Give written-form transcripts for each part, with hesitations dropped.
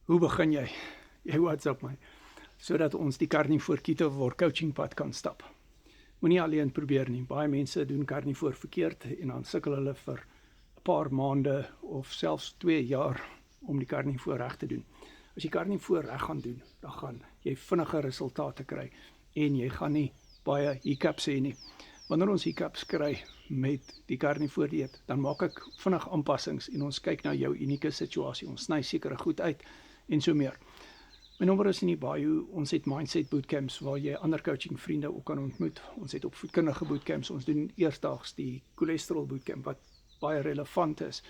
Hoe begin jy? Jy WhatsApp my, sodat ons die Carnivore Keto coachingpad kan stap. Moenie alleen probeer nie. Baie mense doen Carnivore verkeerd en dan sukkel hulle vir 'n paar maande of selfs 2 jaar om die Carnivore reg te doen. As jy Carnivore reg gaan doen, dan gaan jy vinniger resultate kry en jy gaan nie baie hiccups hê nie. Wanneer ons hiccups kry met die Carnivore dieet, dan maak ek vinnig aanpassings en ons kyk na jou unieke situasie. Ons sny sekere goed uit en so meer. My nommer is in die bio. Ons het mindset bootcamps waar jy ander coaching vriende ook kan ontmoet. Ons het opvoedkundige bootcamps. Ons doen eersdaags die cholesterol bootcamp wat baie relevant is.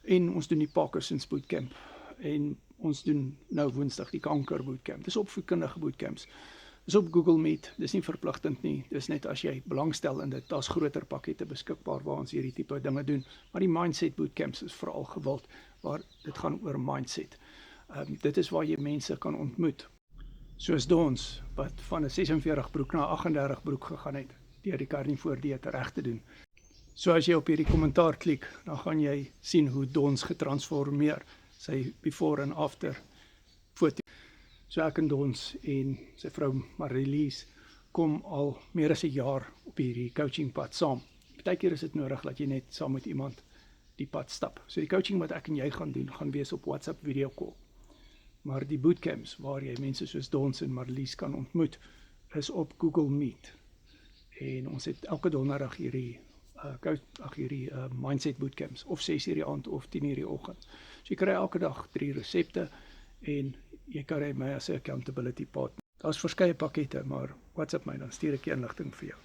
En ons doen die Parkinson's bootcamp en ons doen nou Woensdag die kanker bootcamp. Dis opvoedkundige bootcamps. Dis op Google Meet. Dis nie verpligtend nie. Dis net as jy belangstel in dit. Daar's groter pakkette beskikbaar waar ons hierdie tipe dinge doen. Maar die mindset bootcamps is veral gewild waar dit gaan oor mindset. Dit is waar jy mense kan ontmoet. Soos Dons, wat van 'n 46 broek na 38 broek gegaan het, deur die Carnivore dieet reg te doen. So as jy op hierdie kommentaar klik, dan gaan jy sien hoe Dons getransformeer, sy before en after foto. So ek en Dons en sy vrou Marlies kom al meer as 'n jaar op hierdie coachingpad saam. Partykeer is dit nodig dat jy net saam met iemand die pad stap. So die coaching wat ek en jy gaan doen, gaan wees op WhatsApp video call. Maar die bootcamps waar jy mense soos Dons en Marlies kan ontmoet, is op Google Meet. En ons het elke donderdag hierdie mindset bootcamps, of 6:00 die aand of 10:00 die oggend. So jy kry elke dag 3 resepte en jy kry my as 'n accountability partner. Daar's verskeie pakkette, maar WhatsApp my, dan stuur ek inligting vir jou.